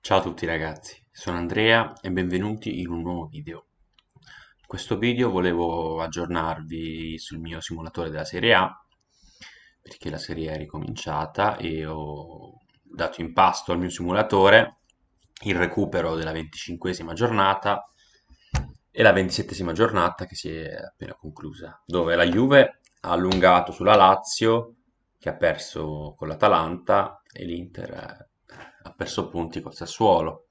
Ciao a tutti ragazzi, sono Andrea e benvenuti in un nuovo video. In questo video volevo aggiornarvi sul mio simulatore della Serie A, perché la Serie A è ricominciata e ho dato in pasto al mio simulatore il recupero della 25esima giornata e la 27esima giornata che si è appena conclusa, dove la Juve ha allungato sulla Lazio, che ha perso con l'Atalanta, e l'Inter ha perso punti col Sassuolo.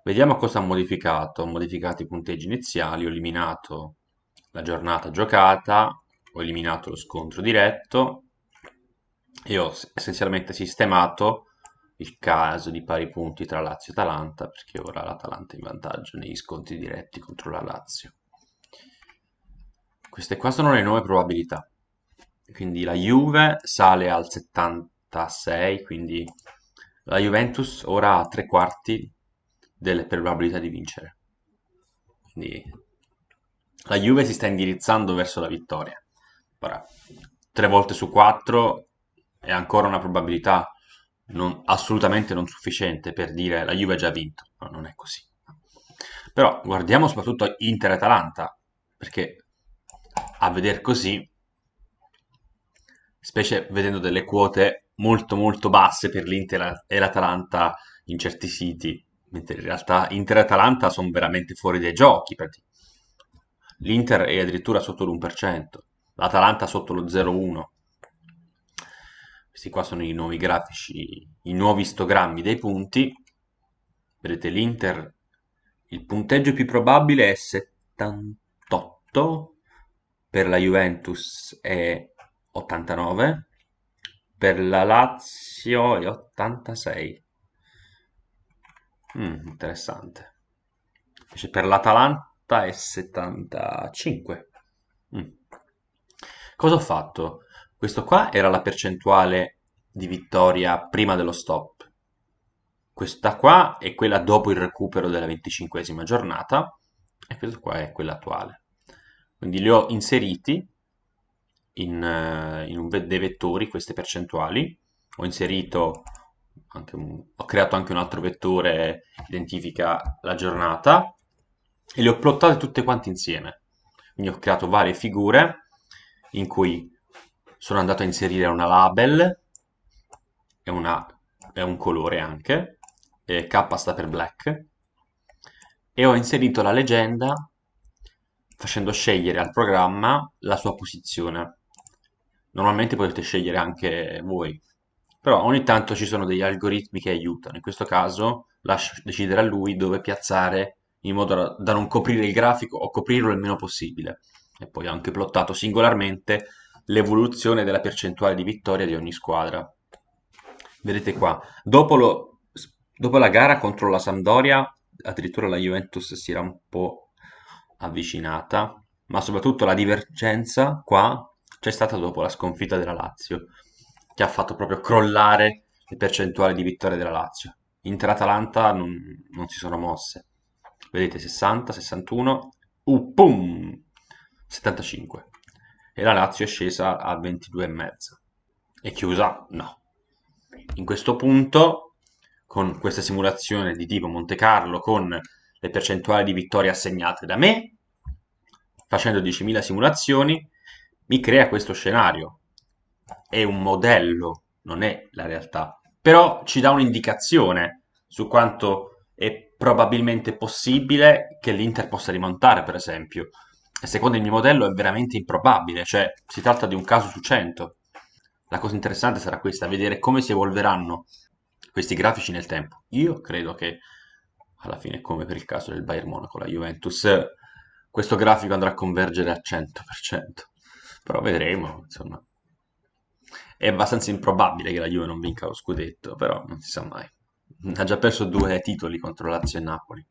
Vediamo cosa ha modificato. Ho modificato i punteggi iniziali, ho eliminato la giornata giocata, ho eliminato lo scontro diretto e ho essenzialmente sistemato il caso di pari punti tra Lazio e Atalanta, perché ora l'Atalanta è in vantaggio negli scontri diretti contro la Lazio. Queste qua sono le nuove probabilità. Quindi la Juve sale al 76, quindi la Juventus ora ha tre quarti delle probabilità di vincere. Quindi la Juve si sta indirizzando verso la vittoria. Ora, 3 volte su 4 è ancora una probabilità assolutamente non sufficiente per dire la Juve ha già vinto. No, non è così. Però guardiamo soprattutto Inter-Atalanta, perché a veder così, specie vedendo delle quote molto molto basse per l'Inter e l'Atalanta in certi siti, mentre in realtà Inter e Atalanta sono veramente fuori dai giochi. L'Inter è addirittura sotto l'1%, l'Atalanta sotto lo 0,1%. Questi qua sono i nuovi grafici, i nuovi istogrammi dei punti. Vedete l'Inter, il punteggio più probabile è 78, per la Juventus è 89, per la Lazio è 86. Interessante. Invece per l'Atalanta è 75. Mm. Cosa ho fatto? Questo qua era la percentuale di vittoria prima dello stop. Questa qua è quella dopo il recupero della 25esima giornata e questa qua è quella attuale. Quindi li ho inseriti in dei vettori queste percentuali. Ho inserito ho creato anche un altro vettore che identifica la giornata e le ho plottate tutte quante insieme. Quindi ho creato varie figure in cui sono andato a inserire una label e, e un colore anche, e K sta per black, e ho inserito la leggenda facendo scegliere al programma la sua posizione. Normalmente potete scegliere anche voi, però ogni tanto ci sono degli algoritmi che aiutano. In questo caso lascio decidere a lui dove piazzare in modo da non coprire il grafico o coprirlo il meno possibile. E poi ho anche plottato singolarmente l'evoluzione della percentuale di vittoria di ogni squadra. Vedete qua, dopo la gara contro la Sampdoria, addirittura la Juventus si era un po' avvicinata, ma soprattutto la divergenza qua c'è stata dopo la sconfitta della Lazio, che ha fatto proprio crollare le percentuali di vittoria della Lazio. Inter-Atalanta non si sono mosse. Vedete 60, 61, pum! 75. E la Lazio è scesa a 22,5. È chiusa? No. In questo punto, con questa simulazione di tipo Monte Carlo, con le percentuali di vittoria assegnate da me, facendo 10.000 simulazioni, mi crea questo scenario. È un modello, non è la realtà, però ci dà un'indicazione su quanto è probabilmente possibile che l'Inter possa rimontare, per esempio. E secondo il mio modello è veramente improbabile, cioè si tratta di un caso su 100. La cosa interessante sarà questa, vedere come si evolveranno questi grafici nel tempo. Io credo che alla fine, come per il caso del Bayern Monaco, la Juventus, questo grafico andrà a convergere a 100%. Però vedremo, insomma. È abbastanza improbabile che la Juve non vinca lo scudetto, però non si sa mai. Ha già perso 2 titoli contro Lazio e Napoli.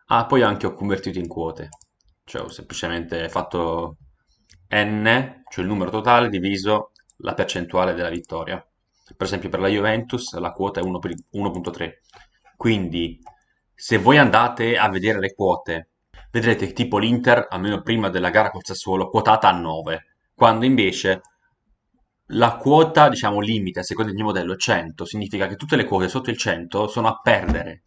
Ah, poi anche ho convertito in quote, cioè ho semplicemente fatto n, cioè il numero totale, diviso la percentuale della vittoria. Per esempio per la Juventus la quota è 1,3. Quindi se voi andate a vedere le quote, vedrete che tipo l'Inter, almeno prima della gara col Sassuolo, quotata a 9, quando invece la quota, diciamo, limite, a seconda del mio modello, è 100, significa che tutte le quote sotto il 100 sono a perdere.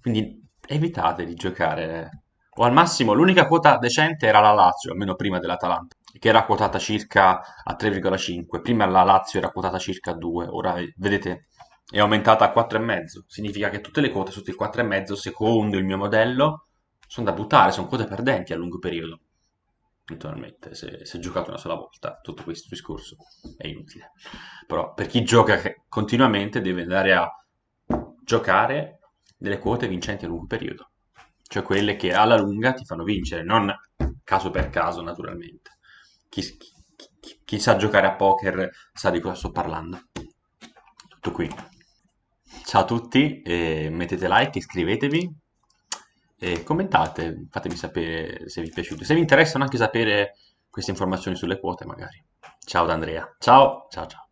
Quindi evitate di giocare. O al massimo, l'unica quota decente era la Lazio, almeno prima dell'Atalanta, che era quotata circa a 3,5. Prima la Lazio era quotata circa a 2. Ora, vedete, è aumentata a 4,5. Significa che tutte le quote sotto il 4,5, secondo il mio modello, sono da buttare, sono quote perdenti a lungo periodo. Naturalmente, se giocate una sola volta, tutto questo discorso è inutile. Però per chi gioca continuamente deve andare a giocare delle quote vincenti a lungo periodo, cioè quelle che alla lunga ti fanno vincere, non caso per caso, naturalmente. Chi sa giocare a poker sa di cosa sto parlando. Tutto qui. Ciao a tutti, mettete like, iscrivetevi e commentate, fatemi sapere se vi è piaciuto. Se vi interessano anche sapere queste informazioni sulle quote, magari. Ciao da Andrea. Ciao, ciao, ciao.